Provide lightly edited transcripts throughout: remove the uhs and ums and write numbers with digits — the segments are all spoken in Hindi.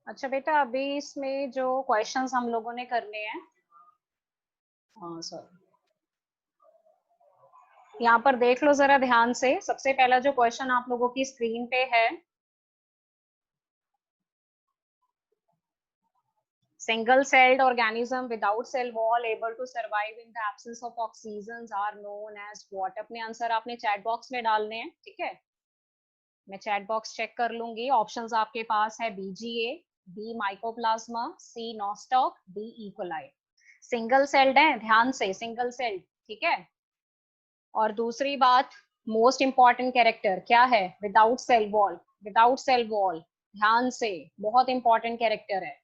अच्छा बेटा, अभी इसमें जो क्वेश्चंस हम लोगों ने करने हैं, हाँ सर, यहाँ पर देख लो जरा ध्यान से। सबसे पहला जो क्वेश्चन आप लोगों की स्क्रीन पे है, single celled organism without cell wall able to survive in the absence of oxygens are known as what? अपने आंसर आपने चैट बॉक्स में डालने हैं, ठीक है। मैं चैट बॉक्स चेक कर लूंगी। ऑप्शंस आपके पास है BGA, B mycoplasma, C nostoc, D e coli. Single celled है, ध्यान से, सिंगल सेल्ड, ठीक है। और दूसरी बात, मोस्ट इंपॉर्टेंट कैरेक्टर क्या है? Without cell wall, without cell wall, ध्यान से, बहुत इंपॉर्टेंट कैरेक्टर है।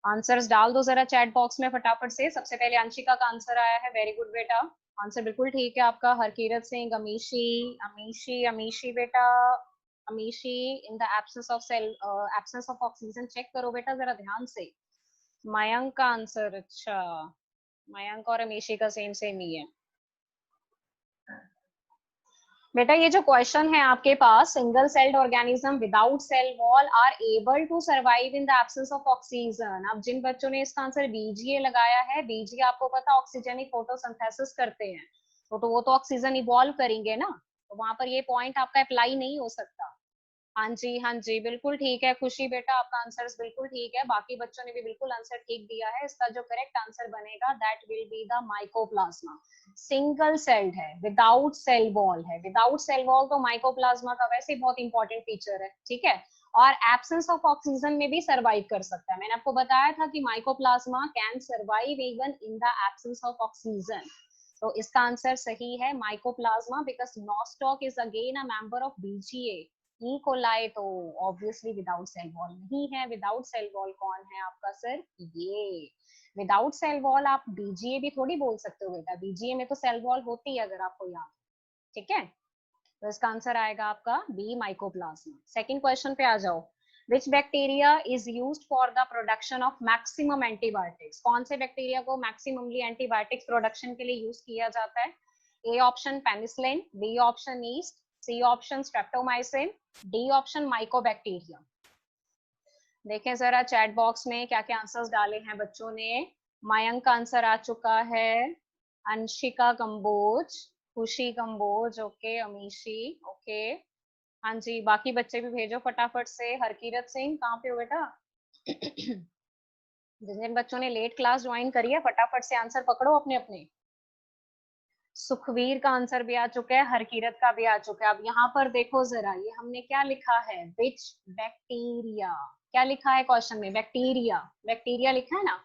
आंसर्स डाल दो जरा चैट बॉक्स में फटाफट से। सबसे पहले अंशिका का आंसर आया है, वेरी गुड बेटा, आंसर बिल्कुल ठीक है आपका। हरकीरत सिंह, अमीशी, अमीशी, अमीशी बेटा, Amishi, in the absence of cell, absence of oxygen check करो बेटा जरा ध्यान से। मयंक का आंसर, अच्छा, मयंक और अमीशी का सेम सेम ही है बेटा। ये जो क्वेश्चन है आपके पास, single celled organism without cell wall are able to survive in the absence of oxygen. अब जिन बच्चों ने इसका आंसर बीजीए लगाया है, बीजीए आपको पता ऑक्सीजन फोटोसिंथेसिस करते हैं, तो वो तो ऑक्सीजन इवॉल्व करेंगे ना, तो वहां पर ये पॉइंट आपका अप्लाई नहीं हो सकता। हाँ जी, हाँ जी, बिल्कुल ठीक है खुशी बेटा, आपका आंसर बिल्कुल ठीक है। बाकी बच्चों ने भी बिल्कुल आंसर ठीक दिया है। इसका जो करेक्ट आंसर बनेगा that will be the mycoplasma. Single celled है, विदाउट सेल वॉल है। विदाउट सेल वॉल तो माइकोप्लाज्मा का वैसे ही बहुत इंपॉर्टेंट फीचर है, ठीक है। और एब्सेंस ऑफ ऑक्सीजन में भी सर्वाइव कर सकता है। मैंने आपको बताया था कि mycoplasma can survive even in the absence of oxygen. तो इसका आंसर सही है mycoplasma, because nostoc is again a member of BGA. E coli तो ऑब्वियसली विदाउट सेल वॉल नहीं है। विदाउट सेल वॉल कौन है आपका सर? ये विदाउट सेल वॉल आप बीजीए भी थोड़ी बोल सकते हो बेटा, बीजीए में तो सेल वॉल होती है, अगर आपको याद, ठीक है। तो इसका आंसर आएगा आपका बी माइकोप्लाज्मा। सेकंड क्वेश्चन पे आ जाओ। विच bacteria is used for the production of maximum antibiotics? कौन से बैक्टीरिया को मैक्सिममली एंटीबायोटिक्स प्रोडक्शन के लिए यूज किया जाता है? A option penicillin, B option yeast, C option streptomycin, D option mycobacteria. देखें जरा चैट बॉक्स में क्या क्या आंसर्स डाले हैं बच्चों ने। मयंक का आंसर आ चुका है, अंशिका कंबोज, खुशी कंबोज, ओके, अमीशी, ओके, हाँ जी, बाकी बच्चे भी भेजो फटाफट से। हरकीरत सिंह कहाँ पे हो बेटा? जिन जिन बच्चों ने लेट क्लास ज्वाइन करी है फटाफट से आंसर पकड़ो अपने अपने। सुखवीर का आंसर भी आ चुका है, हरकीरत का भी आ चुका है। अब यहाँ पर देखो जरा, ये हमने क्या लिखा है, विच बैक्टीरिया, क्या लिखा है क्वेश्चन में? बैक्टीरिया, बैक्टीरिया लिखा है ना।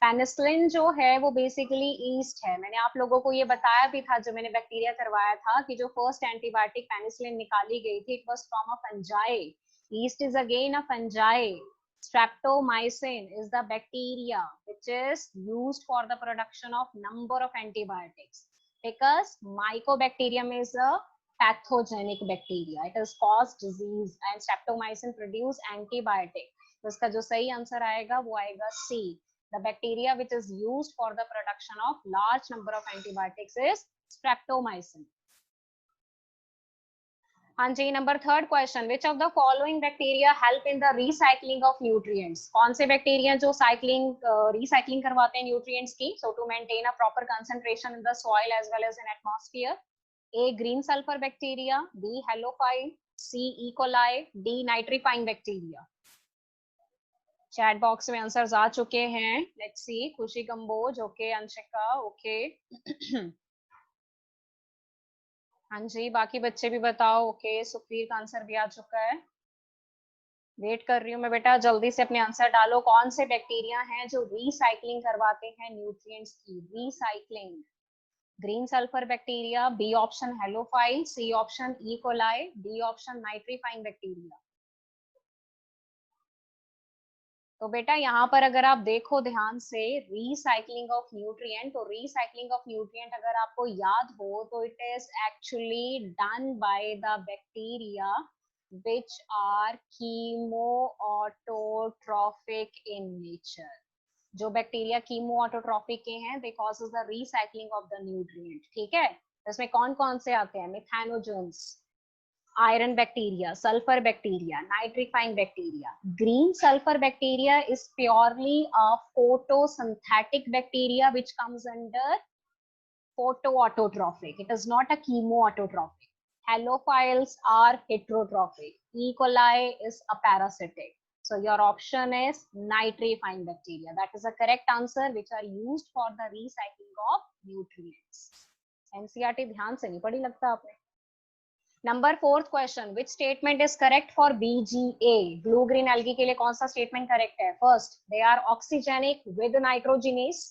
पेनिसिलिन जो है वो बेसिकली ईस्ट है। मैंने आप लोगों को ये बताया भी था जब मैंने बैक्टीरिया करवाया था, कि जो फर्स्ट एंटीबायोटिक पेनिसिलिन निकाली गई थी, it was from a fungi. East is again a fungi. Streptomycin is the bacteria which is used for the production of number of antibiotics, because mycobacterium is a pathogenic bacteria. It has caused disease and streptomycin produce antibiotic. तो इसका जो सही आंसर आएगा वो आएगा सी। The bacteria which is used for the production of large number of antibiotics is streptomycin. हाँ जी, number third question, which of the following bacteria help in the recycling of nutrients? कौन से बैक्टीरिया जो साइक्लिंग रिसाइकलिंग करवाते हैं न्यूट्रिएंट्स की, so to maintain a proper concentration in the soil as well as in atmosphere? A green sulphur bacteria, B halophile, C e coli, D nitrifying bacteria. Chat box में आंसर्स आ चुके हैं, लेट्स सी। खुशी कंबोज, ओके, अंशिका, ओके, हाँ जी, बाकी बच्चे भी बताओ। ओके, सुखवीर का आंसर भी आ चुका है। वेट कर रही हूँ मैं बेटा, जल्दी से अपने आंसर डालो। कौन से बैक्टीरिया हैं जो रीसाइक्लिंग करवाते हैं न्यूट्रिएंट्स की? Recycling, green sulphur bacteria, B option halophile, C option E coli, D option nitrifying bacteria. तो बेटा यहाँ पर अगर आप देखो ध्यान से, रीसाइक्लिंग ऑफ न्यूट्रिएंट, तो रीसाइक्लिंग ऑफ न्यूट्रिएंट अगर आपको याद हो तो it is actually done by the bacteria which are chemoautotrophic in nature. जो बैक्टीरिया कीमोऑटोट्रॉफिक के हैं, they causes the recycling of the nutrient, ठीक है। इसमें कौन कौन से आते हैं? मिथानोजोन्स, iron bacteria, sulfur bacteria, nitrifying bacteria. Green sulfur bacteria is purely a photosynthetic bacteria which comes under photoautotrophic. It is not a chemoautotrophic. Halophiles are heterotrophic. E. coli is a parasitic. So your option is nitrifying bacteria. That is a correct answer, which are used for the recycling of nutrients. NCERT ध्यान से नहीं पढ़ी लगता आपने. Number 4th question, which statement is correct for BGA? Blue green algae के लिए कौन सा स्टेटमेंट करेक्ट है? First, they are oxygenic with nitrogenase.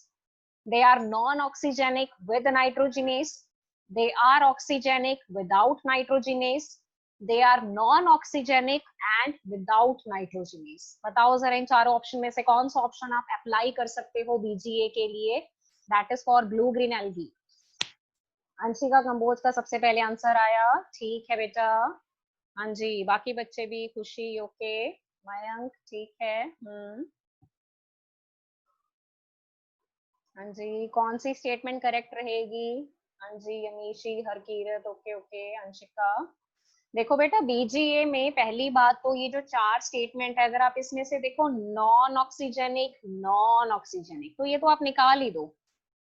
They are non-oxygenic with nitrogenase. They are oxygenic without nitrogenase. They are non-oxygenic and without nitrogenase. बताओ जरा इन चारों ऑप्शन में से कौन सा ऑप्शन आप अप्लाई कर सकते हो BGA के लिए? That is for blue green algae. Anshika Kamboj का सबसे पहले आंसर आया. ठीक है बेटा. हाँ जी, बाकी बच्चे भी. खुशी ओके. मयंक ठीक है. हाँ जी, कौन सी स्टेटमेंट करेक्ट रहेगी? हाँ जी, अमीशी, हरकीरत ओके ओके. अंशिका, देखो बेटा, बीजीए में पहली बात तो ये जो 4 स्टेटमेंट है, अगर आप इसमें से देखो नॉन ऑक्सीजेनिक, तो ये तो आप निकाल ही दो.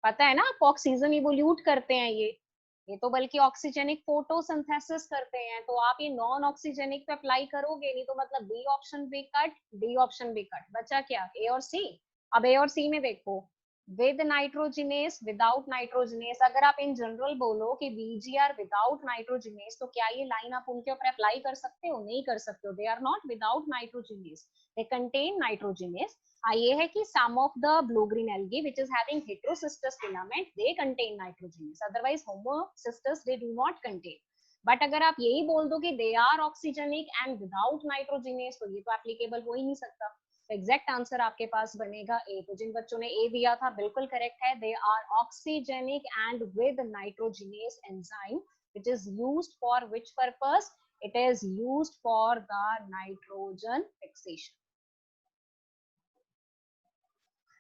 पता है ना आपको, ऑक्सीजन इवोल्यूट करते हैं ये तो बल्कि ऑक्सीजेनिक फोटोसिंथेसिस करते हैं. तो आप ये नॉन ऑक्सीजेनिक पे अप्लाई करोगे नहीं, तो मतलब बी ऑप्शन भी कट, डी ऑप्शन भी कट. बचा क्या? ए और सी. अब ए और सी में देखो, विद नाइट्रोजिनेस, विदाउट नाइट्रोजिनेस. अगर आप इन जनरल बोलो कि बीजीआर विदाउट नाइट्रोजिनेस, तो क्या ये लाइन आप उनके ऊपर अप्लाई कर सकते हो? नहीं कर सकते हो. They are not without nitrogenase, they contain nitrogenase. ये है कि some of the blue green algae which is having heterocystous filament, they contain nitrogenase, otherwise homocystous they do not contain. But अगर आप यही बोल दो कि they are oxygenic and without nitrogenase, तो ये तो एप्लीकेबल हो ही नहीं सकता. एग्जैक्ट आंसर आपके पास बनेगा ए. तो जिन बच्चों ने ए दिया था बिल्कुल करेक्ट है. They are oxygenic and with nitrogenase enzyme which is used for which purpose? It is used for the nitrogen fixation.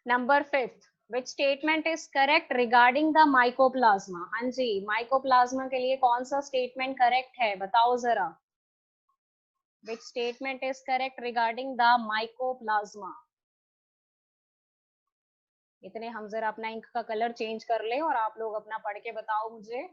Number 5th, which statement is correct regarding the mycoplasma? हाँ जी, mycoplasma के लिए कौन सा statement correct है? बताओ जरा. Which statement is correct regarding the mycoplasma? इतने हम जरा अपना इंक का कलर चेंज कर ले और आप लोग अपना पढ़ के बताओ मुझे.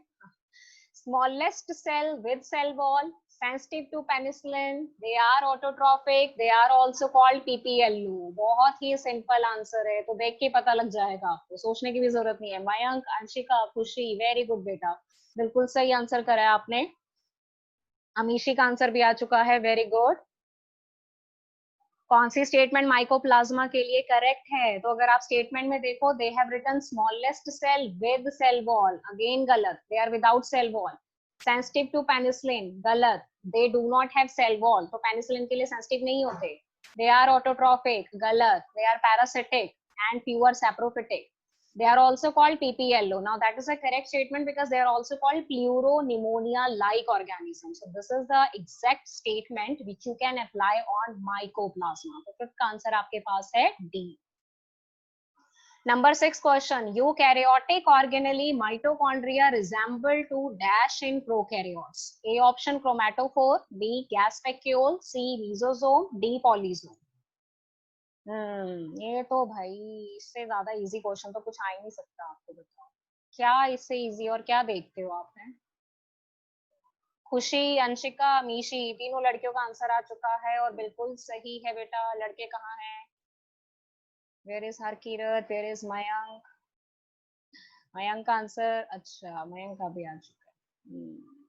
Smallest cell with cell wall, sensitive to penicillin, they are autotrophic, they are also called PPLU. बहुत ही सिंपल आंसर है, तो देख के पता लग जाएगा आपको, सोचने की भी जरूरत नहीं है. मयंक, अंशिका, खुशी, वेरी गुड बेटा, बिल्कुल सही आंसर करा है आपने. अमीशी का आंसर भी आ चुका है, वेरी गुड. कौन सी स्टेटमेंट माइकोप्लाज्मा के लिए करेक्ट है? तो अगर आप स्टेटमेंट में देखो, they have written smallest cell with cell wall, again गलत. They are without cell wall. Sensitive to penicillin, गलत. They do not have cell wall, तो पेनिसिलिन के लिए सेंसिटिव नहीं होते. दे आर ऑटोट्रोफिक, गलत. They are parasitic and pure saprophytic. They are also called PPLO. Now that is a correct statement because they are also called pleuropneumonia-like organisms. So this is the exact statement which you can apply on mycoplasma. तो fifth का आंसर आपके पास है D. Number 6 question. Eukaryotic organelle mitochondria resemble to dash in prokaryotes. A option chromatophore, B gas vacuole, C mesosome, D polysome. ये तो भाई इससे ज्यादा इजी क्वेश्चन तो कुछ आ ही नहीं सकता. आपको बताओ क्या इससे इजी और क्या देखते हो आप? हैं खुशी, अंशिका, मीशी, तीनों लड़कियों का आंसर आ चुका है और बिल्कुल सही है बेटा. लड़के कहाँ हैं? Where is Harkirat, where is Mayank? Mayank का आंसर, अच्छा मयंक का भी आ चुका है.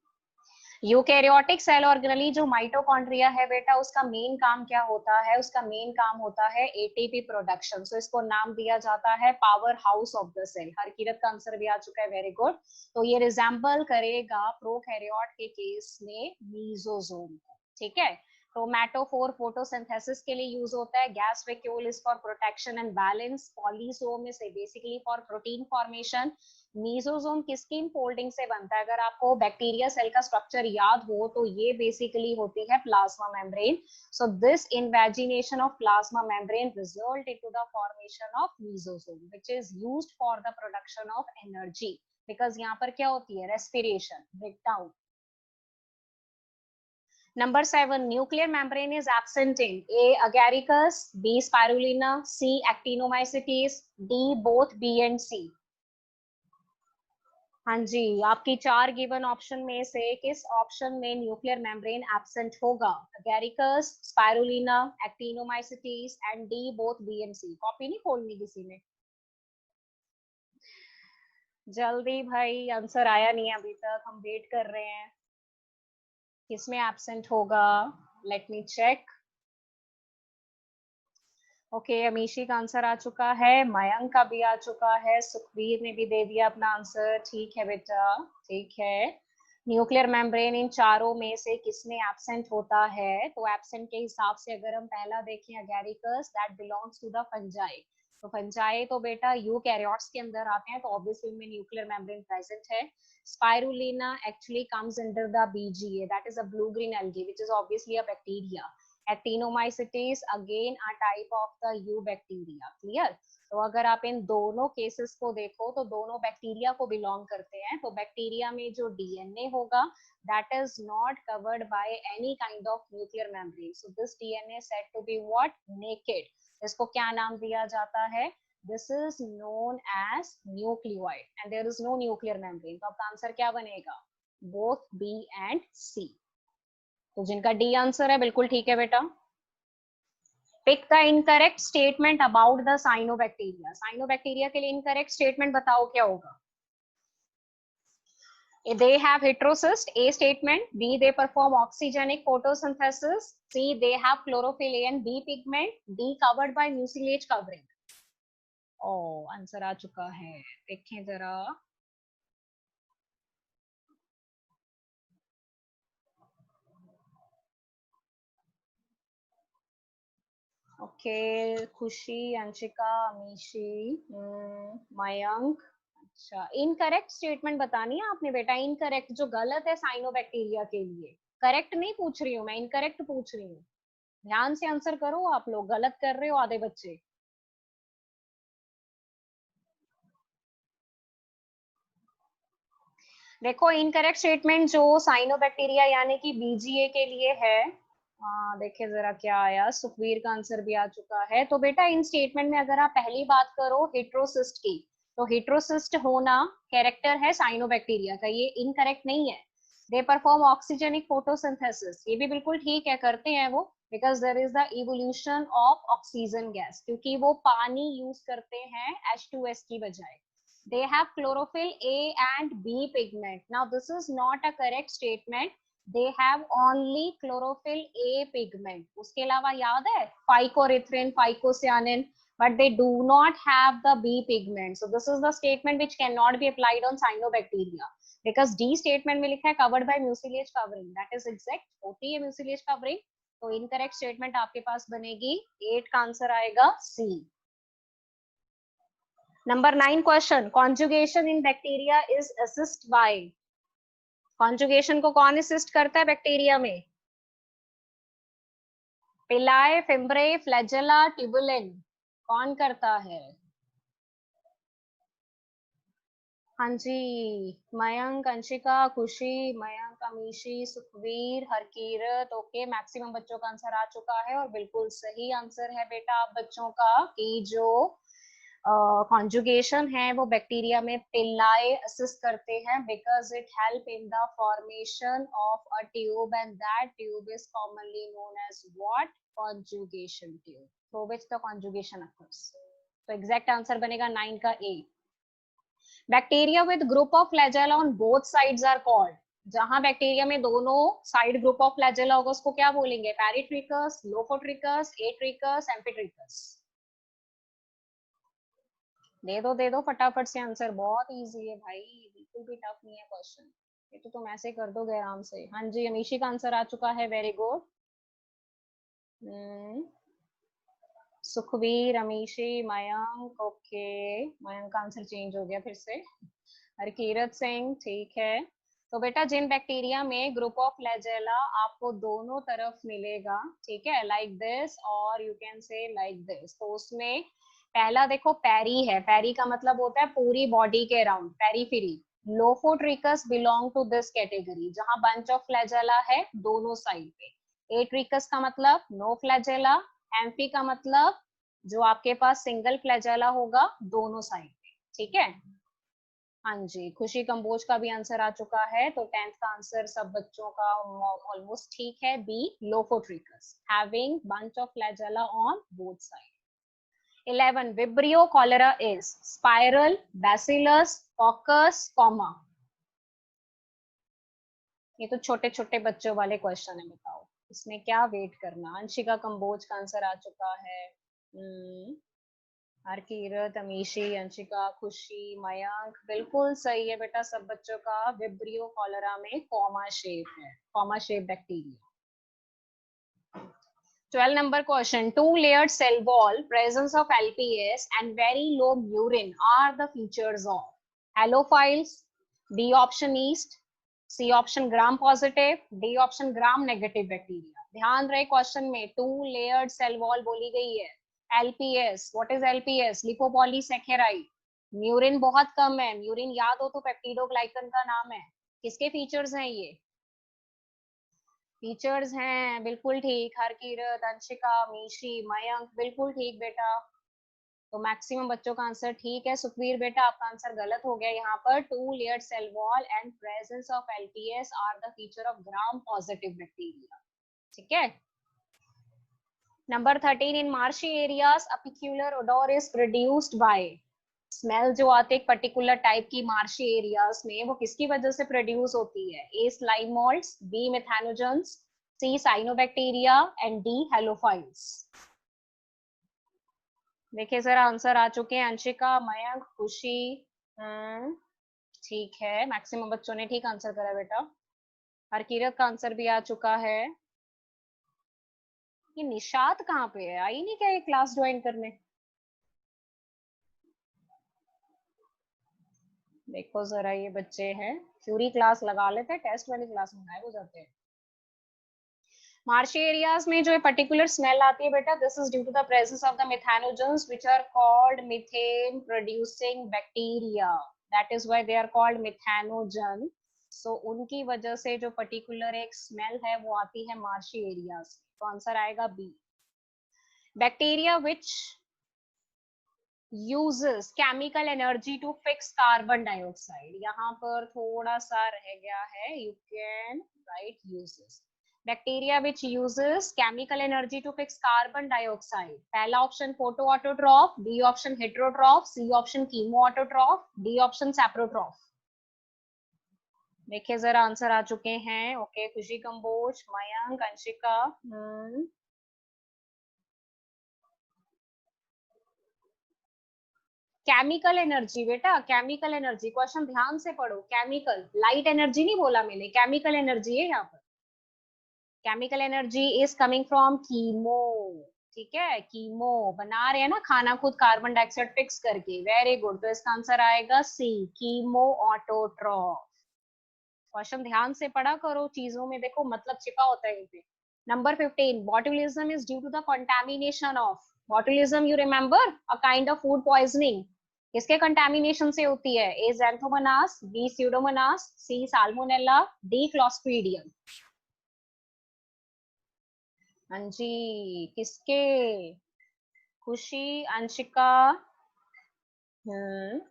यूकैरियोटिक सेल ऑर्गेनेली जो माइटोकॉन्ड्रिया है बेटा, उसका मेन काम क्या होता है? उसका मेन काम होता है एटीपी प्रोडक्शन. सो इसको नाम दिया जाता है power house of the cell. Harkirat का आंसर भी आ चुका है, वेरी गुड. तो ये रिजेंबल करेगा प्रोकैरियोट के केस में मीजोजोम. ठीक है. क्रोमैटोफोर फोटोसिंथेसिस के लिए यूज होता है. Gas vacuole is for protection and balance. Polysome is basically for protein formation. Mesosome किसकी फोल्डिंग से बनता है? अगर आपको बैक्टीरिया सेल का स्ट्रक्चर याद हो तो ये बेसिकली होती है plasma membrane. So this invagination of plasma membrane result into the formation of mesosome which is used for the production of energy. Because यहाँ पर क्या होती है? Respiration, breakdown. Number 7, nuclear membrane is absent in A. Agaricus, B. Spirulina, C. Actinomycetes, D. both B and C. हाँ जी, आपकी 4 गिवन ऑप्शन में से किस ऑप्शन में न्यूक्लियर मेम्ब्रेन एब्सेंट होगा? Agaricus, spirulina, actinomycetes and D both B and C. Copy नहीं खोलनी किसी ने, जल्दी भाई, आंसर आया नहीं अभी तक, हम वेट कर रहे हैं। किसमें एब्सेंट होगा? Let me check. Okay, Amishi का आंसर आ चुका है, मयंक का भी आ चुका है, सुखवीर ने भी दे दिया अपना आंसर। ठीक है बेटा, ठीक है। न्यूक्लियर मेम्ब्रेन इन चारों में से किसमें एब्सेंट होता है? तो एब्सेंट के हिसाब से अगर हम पहला देखें, agaricus, that belongs to the fungi. तो फंजाई तो बेटा यूकैरियोट्स के अंदर आते हैं, तो ऑब्वियसली उनमें न्यूक्लियर मेम्ब्रेन प्रेजेंट है। Spirulina actually comes under the BGA, that is a blue green algae which is obviously a bacteria. Actinomycetes again a type of the U bacteria, clear? तो अगर आप इन दोनों केसेस को देखो तो दोनों बैक्टीरिया को बिलोंग करते हैं। तो बैक्टीरिया में जो डीएनए होगा that is not covered by any kind of nuclear membrane, so this DNA is said to be what? Naked. इसको क्या नाम दिया जाता है? This is known as nucleoid and there is no nuclear membrane. तो आपका आंसर क्या बनेगा? Both B and C. तो जिनका डी आंसर है बिल्कुल ठीक है बेटा। Pick the incorrect statement about the cyanobacteria. Cyanobacteria के लिए इनकरेक्ट स्टेटमेंट बताओ क्या होगा? They have heterocyst, A statement. B, they perform oxygenic photosynthesis. C, they have chlorophyll A and B pigment. D, covered by mucilage covering. ओ, आंसर आ चुका है, देखें जरा। ओके, खुशी, अंशिका, अमीशी, मयंक। अच्छा, इनकरेक्ट स्टेटमेंट बतानी है आपने बेटा, इनकरेक्ट जो गलत है साइनोबैक्टीरिया के लिए। करेक्ट नहीं पूछ रही हूँ मैं, इनकरेक्ट पूछ रही हूँ। ध्यान से आंसर करो, आप लोग गलत कर रहे हो आधे बच्चे। देखो, इनकरेक्ट स्टेटमेंट जो साइनोबैक्टीरिया यानी कि बीजीए के लिए है, देखिए जरा क्या आया। सुखवीर का आंसर भी आ चुका है। तो बेटा इन स्टेटमेंट में अगर आप पहली बात करो हेट्रोसिस्ट की, तो हेट्रोसिस्ट होना कैरेक्टर है साइनोबैक्टीरिया का, ये इनकरेक्ट नहीं है। दे परफॉर्म ऑक्सीजेनिक फोटोसिंथेसिस, ये भी बिल्कुल ठीक है, करते हैं वो, because there is the evolution of oxygen gas, क्योंकि वो पानी यूज करते हैं H2S की बजाय। They have chlorophyll A and B pigment. Now this is not a correct statement. They have only chlorophyll A pigment. उसके अलावा याद है phycoerythrin, phycocyanin, but they do not have the B pigment. So this is the statement which cannot be applied on cyanobacteria. Because D statement में लिखा है covered by mucilage covering. That is exact. होती है mucilage covering. तो incorrect statement आपके पास बनेगी 8 का आंसर आएगा C. Number 9 question, conjugation in bacteria is assist by. Conjugation को कौन असिस्ट करता है बैक्टीरिया में? पिलाए, फिम्ब्रे, फ्लैजेला, ट्यूबुलिन, कौन करता है? हाँ जी, मयंक, अंशिका, खुशी, मयंक, अमीशी, सुखवीर, हरकीरत। ओके, मैक्सिमम बच्चों का आंसर आ चुका है और बिल्कुल सही आंसर है बेटा आप बच्चों का कि जो कॉन्जुगेशन है वो बैक्टीरिया में पिलाए असिस्ट करते हैं, because it help in the formation of a tube and that tube is commonly known as what? Conjugation tube, through which the conjugation occurs. तो एग्जैक्ट आंसर बनेगा 9 का A. Bacteria with group of flagella on both sides are called. जहां बैक्टीरिया में दोनों साइड ग्रुप ऑफ फ्लैजेला होगा उसको क्या बोलेंगे? पेरिट्रिकस, लोफोट्रिकस, एट्रिकस, एम्फिट्रिकस। दे दो फटाफट से आंसर, बहुत इजी है भाई, बिल्कुल भी टफ नहीं है क्वेश्चन, ये तो तुम ऐसे कर दोगे आराम से। हाँ जी, अमीशी का आंसर आ चुका है, very good. Sukhveer, Amishi, Mayank. Okay, Mayank का आंसर चेंज हो गया फिर से। हरकीरत सिंह, ठीक है। तो बेटा जिन बैक्टीरिया में ग्रुप ऑफ फ्लैजेला आपको दोनों तरफ मिलेगा, ठीक है, लाइक दिस और you can say like this, तो उसमें पहला देखो पैरी है, पैरी का मतलब होता है पूरी बॉडी के around, periphery. Lophotrichous belong to this category, जहां बंच ऑफ फ्लैजेला है दोनों साइड पे। एट्रिकस का मतलब नो फ्लैजेला, एम्फी का मतलब जो आपके पास सिंगल फ्लैजेला होगा दोनों साइड पे, ठीक है। हाँ जी, खुशी कंबोज का भी आंसर आ चुका है, तो 10th का आंसर सब बच्चों का ऑलमोस्ट ठीक है, B lophotrichous having bunch of flagella on both side. 11 vibrio cholerae is spiral, bacillus, coccus, comma. ये तो छोटे छोटे बच्चों वाले क्वेश्चन है, बताओ इसमें क्या वेट करना। अंशिका कंबोज का आंसर आ चुका है। हरकीरत, अमीशी, अंशिका, खुशी, मयंक, बिल्कुल सही है बेटा सब बच्चों का। विब्रियो कॉलरा में कॉमा शेप है, comma shape bacteria. 12 number question, two layered cell wall, presence of LPS and very low murin are the features of halophiles, B option yeast, C option gram positive, D option gram negative bacteria। ध्यान रहे क्वेश्चन में टू लेयर्ड सेल वॉल बोली गई है। LPS, what is LPS? Lipopolysaccharide. Murein बहुत कम है, म्यूरिन याद हो तो पेप्टिडोग्लाइकन का नाम है। किसके फीचर्स हैं ये? टीचर्स हैं, बिल्कुल ठीक। हरकीरत, अंशिका, मीशी, मयंक, बिल्कुल ठीक बेटा। तो मैक्सिमम बच्चों का आंसर ठीक है। सुखवीर बेटा आपका आंसर गलत हो गया यहाँ पर। Two layered cell wall and presence of LPS are the feature of gram positive bacteria, ठीक है। Number 13, in marshy areas a peculiar odour is produced by. Smell जो आती है एक पर्टिकुलर टाइप की मार्शी एरियाज में, वो किसकी वजह से प्रोड्यूस होती है? A slime moulds, B methanogens, C cyanobacteria and D halophiles. देखिए जरा आंसर आ चुके हैं। अंशिका, मयंक, खुशी। ठीक है, मैक्सिमम बच्चों ने ठीक आंसर करा बेटा। हरकीरत का आंसर भी आ चुका है। ये निशात कहाँ पे है? आई नहीं क्या ये क्लास ज्वाइन करने? देखो जरा, ये बच्चे हैं थ्योरी क्लास लगा लेते हैं, टेस्ट वाली क्लास में गायब हो जाते हैं। मार्शी एरियाज में जो पर्टिकुलर स्मेल आती है बेटा, this is due to the presence of the methanogens which are called methane producing bacteria, that is why they are called methanogen. So उनकी वजह से जो पर्टिकुलर एक स्मेल है वो आती है मार्शी एरियाज। तो आंसर आएगा B. Bacteria which uses chemical energy to fix carbon dioxide, यहाँ पर थोड़ा सा रह गया है, you can write uses। Bacteria which uses chemical energy to fix carbon dioxide, पहला option photoautotroph, B option heterotroph, C option chemoautotroph, D option saprotroph. देखिए जरा आंसर आ चुके हैं। Okay, Khushi Kamboj, Mayank, Anshika. Chemical energy बेटा, केमिकल एनर्जी, क्वेश्चन ध्यान से पढ़ो। केमिकल, लाइट एनर्जी नहीं बोला मैंने, केमिकल एनर्जी है यहाँ पर। Chemical energy is coming from chemo, ठीक है। कीमो बना रहे हैं ना खाना खुद कार्बन डाइऑक्साइड फिक्स करके, वेरी गुड। तो इसका आंसर आएगा सी, कीमो ऑटोट्रॉफ। क्वेश्चन ध्यान से पढ़ा करो, चीजों में देखो मतलब छिपा होता है पे। Number 15, botulism is due to the contamination of. Botulism you remember, a kind of food poisoning. किसके कंटामिनेशन से होती है? A xanthomonas, B pseudomonas, C salmonella, D clostridium. हाँ जी, किसके? खुशी, अंशिका,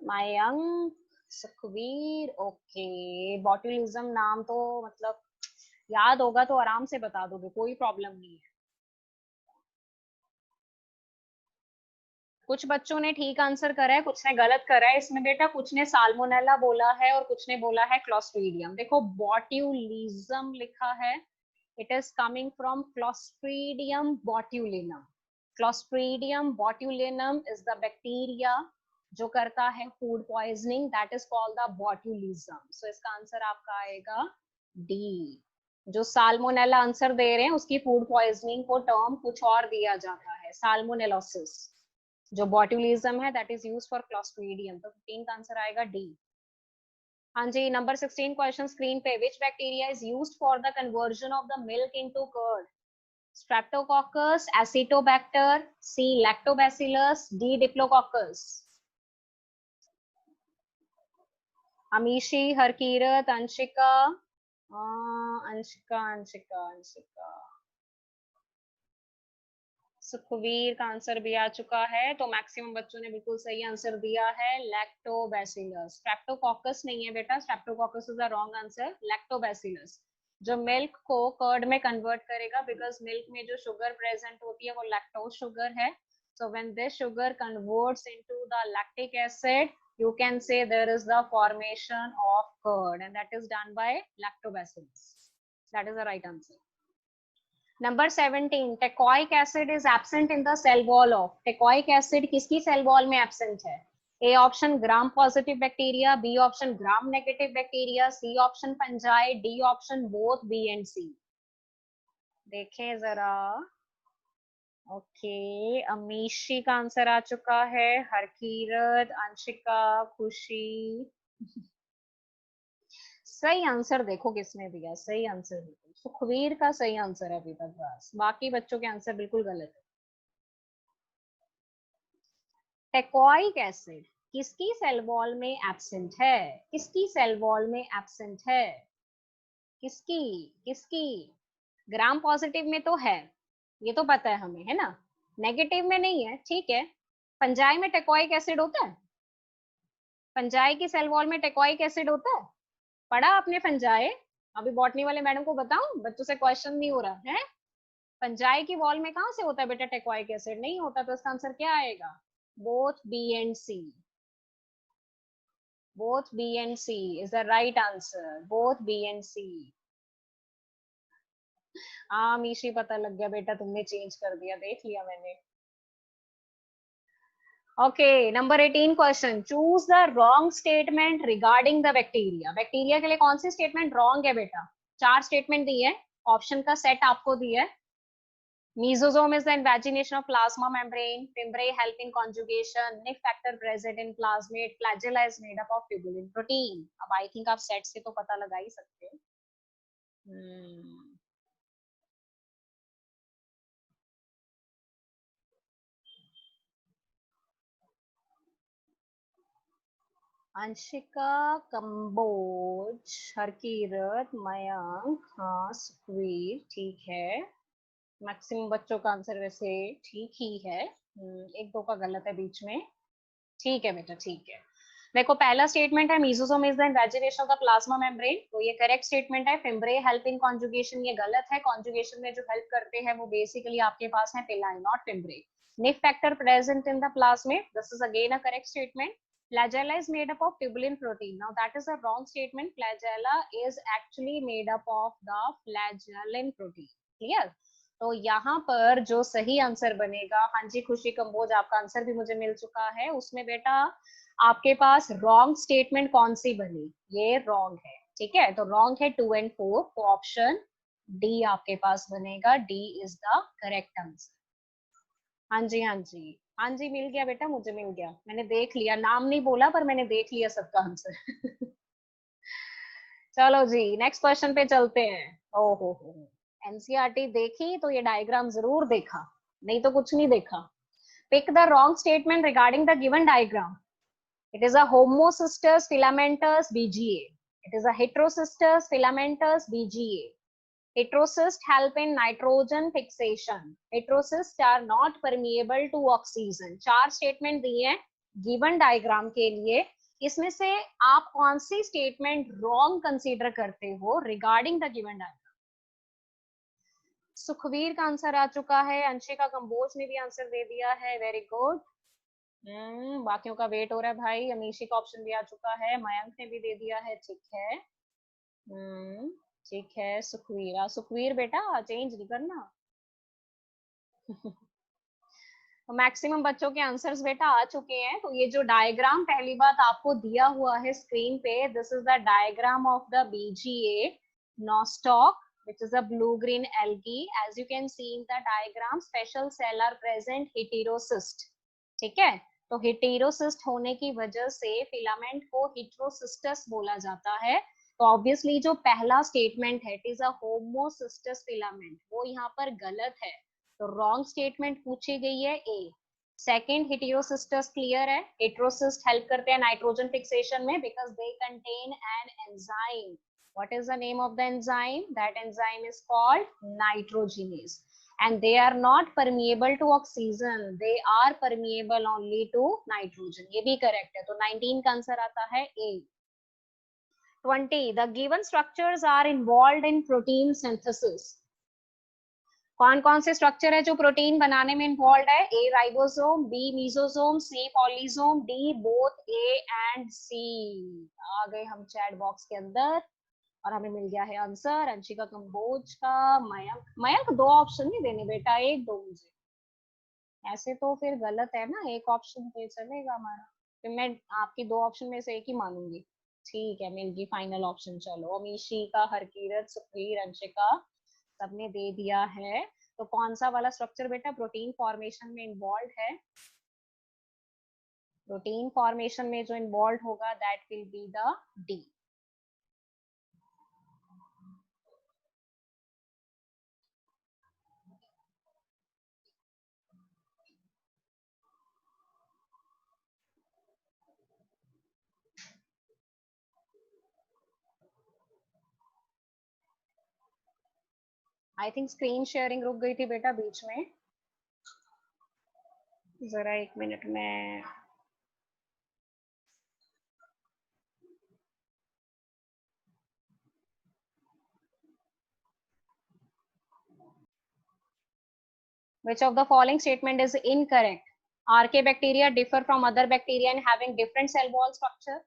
मयंक, सुखवीर। ओके, बॉटुलिज्म नाम तो मतलब याद होगा तो आराम से बता दोगे, कोई प्रॉब्लम नहीं है। कुछ बच्चों ने ठीक आंसर करा है, कुछ ने गलत करा है इसमें बेटा। कुछ ने साल्मोनेला बोला है और कुछ ने बोला है क्लॉस्ट्रीडियम। देखो बॉट्यूलिज्म लिखा है, it is coming from clostridium botulinum. Clostridium botulinum is the bacteria जो करता है food poisoning, that is called the botulism. So इसका आंसर आपका आएगा डी। जो साल्मोनेला आंसर दे रहे हैं उसकी फूड पॉइजनिंग को टर्म कुछ और दिया जाता है, साल्मोनेलोसिस। जो बॉट्यूलिज्म है that is used for Clostridium. तो 15 का आंसर आएगा डी। हाँ जी, नंबर 16 क्वेश्चन स्क्रीन पे, which bacteria is used for the conversion of the milk into curd? Streptococcus, acetobacter, C lactobacillus, D diplococcus. Amishi, Harkirat, Anshika, Anshika Anshika Anshika, Sukhveer का आंसर भी आ चुका है। तो मैक्सिमम बच्चों ने बिल्कुल सही आंसर दिया है, लैक्टोबैसिलस। स्ट्रेप्टोकोकस नहीं है बेटा, Streptococcus is the wrong answer, lactobacillus जो मिल्क को कर्ड में कन्वर्ट करेगा, बिकॉज मिल्क में जो शुगर प्रेजेंट होती है वो लैक्टोज शुगर है। So when this sugar converts into the lactic acid, you can say there is the formation of curd and that is done by lactobacillus. That is the right answer. Number 17, teichoic acid is absent in the cell wall of. Teichoic acid किसकी सेल वॉल में एब्सेंट है? A option gram positive bacteria, B option gram negative bacteria, C option fungi, D option both B and C. देखें जरा। ओके, अमीशी का आंसर आ चुका है, हरकीरत, अंशिका, खुशी। सही आंसर देखो किसने दिया, सही आंसर देखो, सुखवीर का सही आंसर है अभी तक, बस बाकी बच्चों के आंसर बिल्कुल गलत है। टेकोइक एसिड किसकी सेल वॉल में एब्सेंट है? किसकी सेल वॉल में एब्सेंट है? किसकी? किसकी? ग्राम पॉजिटिव में तो है, ये तो पता है हमें, है ना। नेगेटिव में नहीं है, ठीक है। फंजाई में टेकोइक एसिड होता है? फंजाई की सेल वॉल में टेकोइक एसिड होता है? पढ़ा आपने फंजाई? अभी बॉटनी वाले मैडम को बताऊं, बच्चों से क्वेश्चन नहीं हो रहा है। फंजाई की वॉल में कहां से होता है बेटा टेकोइक एसिड? नहीं होता, तो इसका आंसर क्या आएगा? Both B and C. both B and C is the right answer, both B and C. हाँ मीशी, पता लग गया बेटा, तुमने चेंज कर दिया, देख लिया मैंने। Okay, number 18 question, choose the wrong statement regarding the bacteria. Bacteria के लिए कौन सी स्टेटमेंट रॉन्ग है बेटा? चार स्टेटमेंट दी है, ऑप्शन का सेट आपको दिया है। Mesosome is the invagination of plasma membrane. Fimbriae help in conjugation. Nif factor present in plasmid. Flagella is made up of tubulin protein. अब I think आप सेट से तो पता लगा ही सकते हो। अंशिका, कंबोज, हरकीरत, मयंक, हाँ सुखवीर, ठीक है। मैक्सिमम बच्चों का आंसर वैसे ठीक ही है, एक दो का गलत है बीच में। ठीक है बेटा, ठीक है। देखो, पहला स्टेटमेंट है mesosome is the invagination of the plasma membrane, तो ये करेक्ट स्टेटमेंट है। फिम्ब्रे हेल्प इन कॉन्जुगेशन, ये गलत है। कॉन्जुगेशन में जो हेल्प करते हैं वो बेसिकली आपके पास है पिलाई, not fimbriae. Nif factor present in the plasmid, this is again a correct statement. Flagella is made up of tubulin protein. Now that is a wrong statement. Flagella is actually made up of the flagellin protein. Clear? तो यहाँ पर जो सही आंसर बनेगा, हाँ जी खुशी कंबोज, आपका आंसर भी मुझे मिल चुका है। उसमें बेटा आपके पास रॉन्ग स्टेटमेंट कौन सी बनी? ये रॉन्ग है, ठीक है। तो रॉन्ग है 2 and 4, तो ऑप्शन डी आपके पास बनेगा, D is the correct answer. हाँ जी, हाँ जी, हाँ जी, मिल गया बेटा, मुझे मिल गया, मैंने देख लिया, नाम नहीं बोला पर मैंने देख लिया सबका आंसर। चलो जी, नेक्स्ट क्वेश्चन पे चलते हैं। ओहो हो, एनसीईआरटी देखी तो ये डायग्राम जरूर देखा, नहीं तो कुछ नहीं देखा। Pick the wrong statement regarding the given diagram. It is a homocystous filamentous BGA. It is a heterocystous filamentous BGA. Heterocysts help in nitrogen fixation. Heterocysts are not permeable to oxygen. चार स्टेटमेंट दिए हैं गिवन डायग्राम के लिए, इसमें से आप कौन सी स्टेटमेंट रॉन्ग कंसीडर करते हो regarding the given diagram? Sukhveer का आंसर आ चुका है, अंशिका कंबोज ने भी आंसर दे दिया है, वेरी गुड। बाकियों का वेट हो रहा है भाई। अमीशी का ऑप्शन भी आ चुका है, मयंक ने भी दे दिया है, ठीक है। ठीक है, सुखवीर, सुखवीर बेटा चेंज नहीं करना। तो मैक्सिमम बच्चों के आंसर्स बेटा आ चुके हैं। तो ये जो डायग्राम पहली बात आपको दिया हुआ है स्क्रीन पे, this is the diagram of the BGA nostoc which is a blue green algae. As you can see in the diagram, special cell are present heterocyst, ठीक है। तो हेटेरोसिस्ट होने की वजह से फिलामेंट को हेटेरोसिस्टस बोला जाता है। तो ऑब्वियसली जो पहला स्टेटमेंट है, इट इज अ होमोसिस्टस फिलामेंट, वो यहाँ पर गलत है। तो रॉन्ग स्टेटमेंट पूछी गई है ए। सेकेंड हेटेरोसिस्टस क्लियर है, हेटेरोसिस्ट हेल्प करते हैं नाइट्रोजन फिक्सेशन में because they contain an enzyme. What is the name of the enzyme? That enzyme is called nitrogenase. And they are not permeable to oxygen. They are permeable only to nitrogen. ये भी correct है. तो 19 का आंसर आता है A. 20. The given structures are involved in protein synthesis. कौन कौन से स्ट्रक्चर है जो प्रोटीन बनाने में इन्वॉल्व है? A ribosome, B mesosome, C polysome, D both A and C. आ गए हम चैट बॉक्स के अंदर और हमें मिल गया है आंसर अंशिका कंबोज का. मयंक, मयंक दो ऑप्शन नहीं देने बेटा, एक दो मुझे. ऐसे तो फिर गलत है ना, एक ऑप्शन पे चलेगा हमारा. फिर मैं आपकी दो ऑप्शन में से एक ही मानूंगी. ठीक है, मिल गई फाइनल ऑप्शन. चलो अमीशी का, हरकीरत, सुखवीर, अंशिका सबने दे दिया है. तो कौन सा वाला स्ट्रक्चर बेटा प्रोटीन फॉर्मेशन में इन्वॉल्व है? प्रोटीन फॉर्मेशन में जो इन्वॉल्व होगा that will be the D. I think screen sharing रुक गई थी बेटा बीच में. जरा एक मिनट में. Which of the following statement is incorrect? Archaebacteria differ from other bacteria in having different cell wall structure.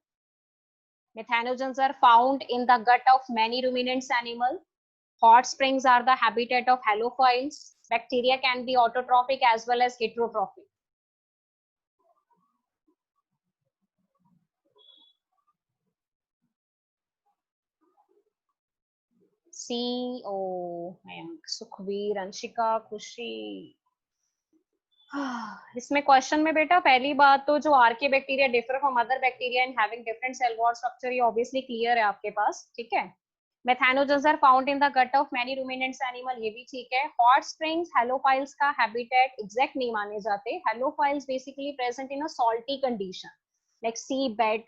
Methanogens are found in the gut of many ruminants animal. Hot springs are the habitat of halophiles. Bacteria can be autotrophic as well as heterotrophic. सी. ओ मयंक, सुखवीर, अंशिका, खुशी. इसमें क्वेश्चन में बेटा पहली बात तो जो archaebacteria differ from other bacteria in having different cell wall structure, ये ऑब्वियसली क्लियर है आपके पास. ठीक है. Methanogens are found in the gut of many ruminants animal, ये भी ठीक है. हॉट स्प्रिंग्स हेलोफाइल्स का हैबिटेट एग्जैक्ट नहीं माने जाते. Halophiles basically present in a salty condition like sea bed.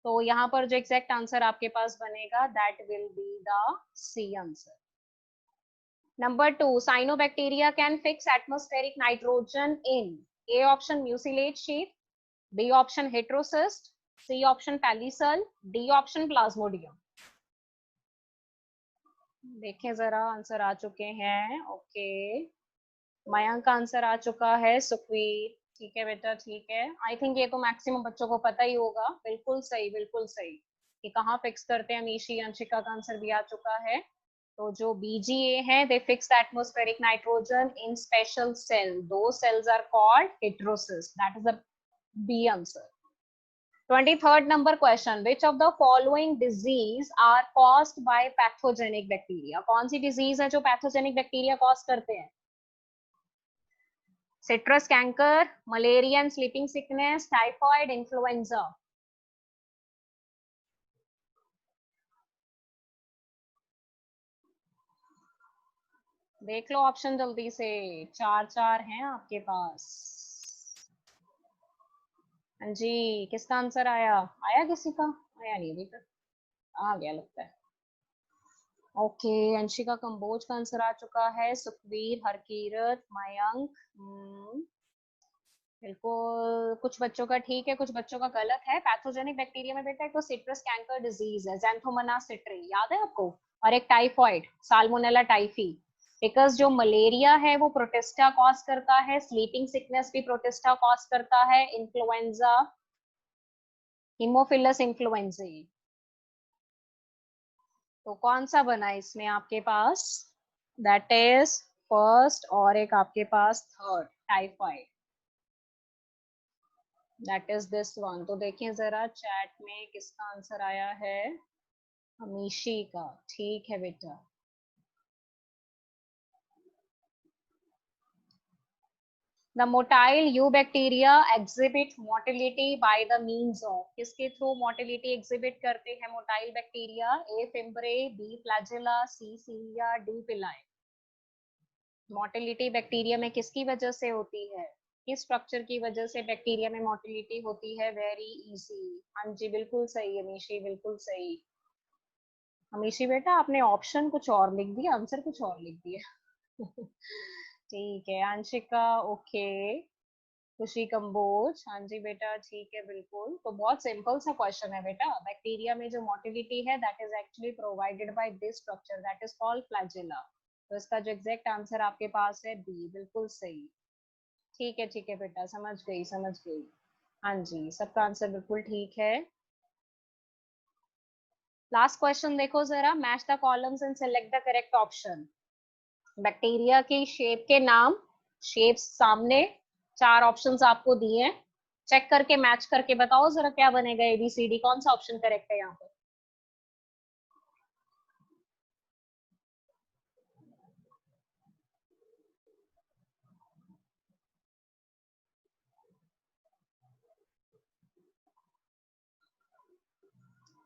तो यहाँ पर जो एग्जैक्ट आंसर आपके पास बनेगा that will be the C answer. Number 2, cyanobacteria can fix atmospheric nitrogen in A option mucilage sheath, B option heterocyst, C option palicel, D option plasmodium. देखें जरा आंसर आ चुके हैं. ओके, मयंक का आंसर आ चुका है. सुखवीर, ठीक है बेटा, ठीक है. आई थिंक ये तो मैक्सिमम बच्चों को पता ही होगा. बिल्कुल सही, बिल्कुल सही. कि कहाँ फिक्स करते हैं मीशी. अंशिका का आंसर भी आ चुका है. तो जो BGA है they fix the atmospheric nitrogen in special cell. दो cells are called heterosis. That is the B answer. 23rd number question. Which of the following disease are caused by pathogenic bacteria? कौन सी डिजीज है जो पैथोजेनिक बैक्टीरिया कॉज करते हैं? Citrus canker, Mullerian sleeping sickness, typhoid, influenza. देख लो ऑप्शन जल्दी से. चार चार हैं आपके पास. हाँ जी, किसका आंसर आया? आया किसी का? आया नहीं अभी तक. आ गया लगता है. ओके, अंशिका कंबोज का आंसर आ चुका है. सुखवीर, हरकीरत, मयंक. बिल्कुल, कुछ बच्चों का ठीक है, कुछ बच्चों का गलत है. पैथोजेनिक बैक्टीरिया में बेटा एक तो सिट्रस कैंकर डिजीज है, ज़ैंथोमोनास सिट्री, याद है आपको? और एक टाइफॉइड, साल्मोनेला टाइफी. बिकॉज जो मलेरिया है वो प्रोटिस्टा कॉज करता है, स्लीपिंग सिकनेस भी प्रोटिस्टा कॉज करता है, इन्फ्लुएंजा हीमोफिलस इन्फ्लुएंजा. तो कौन सा बना इसमें आपके पास? दैट इज फर्स्ट, और एक आपके पास third, typhoid. That is this one. तो देखिए जरा चैट में किसका आंसर आया है. अमीशी का. ठीक है बेटा. The motile eubacteria exhibit motility by the means of. किसके थ्रू मोटिलिटी एग्जिबिट करते हैं motile bacteria? A fimbriae, B flagella, C सीलिया, D पिलाई. मोटिलिटी बैक्टीरिया में किसकी वजह से होती है? किस स्ट्रक्चर की वजह से बैक्टीरिया में मोटिलिटी होती है? Very easy. हाँ जी, बिल्कुल सही अमीशी, बिल्कुल सही। अमीशी बेटा, आपने ऑप्शन कुछ और लिख दिया, आंसर कुछ और लिख दिया। ठीक है अंशिका, ओके। खुशी कंबोज, हाँ जी बेटा, ठीक है बिल्कुल। तो बहुत सिंपल सा क्वेश्चन है बेटा। बैक्टीरिया में जो मोटिलिटी है that is actually provided by this structure that is called flagella. तो इसका जो एग्जैक्ट आंसर आपके पास है बी, बिल्कुल सही। ठीक है बेटा, समझ गई समझ गई। हाँ जी, सबका आंसर बिल्कुल ठीक है। लास्ट क्वेश्चन देखो जरा, match the columns and select the correct option. Bacteria की शेप के नाम, शेप सामने, चार ऑप्शंस आपको दिए हैं। चेक करके मैच करके बताओ जरा क्या बनेगा, एबीसीडी कौन सा ऑप्शन करेक्ट है यहाँ पे।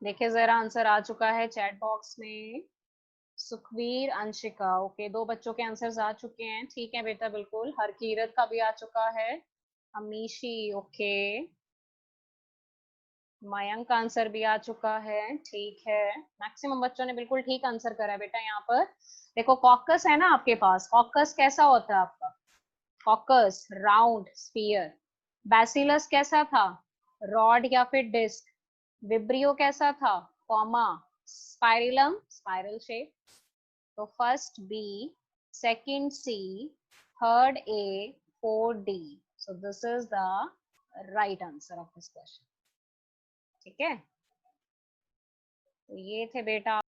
देखिए जरा, आंसर आ चुका है चैट बॉक्स में। सुखवीर, अंशिका, ओके, दो बच्चों के आंसर्स आ चुके हैं। ठीक है बेटा, बिल्कुल। हरकीरत का भी आ चुका है। अमीशी, ओके। मयंक का आंसर भी आ चुका है। ठीक है, मैक्सिमम बच्चों ने बिल्कुल ठीक आंसर करा है बेटा यहाँ पर। देखो कॉकस है ना आपके पास, कॉकस कैसा होता है आपका? Caucus round sphere. बैसिलस कैसा था? रॉड या फिर डिस्क। विब्रियो कैसा था? कॉमा। Spirillum spiral shape. तो first B, second C, third A, fourth D. So this is the right answer of this question. ठीक है, तो ये थे बेटा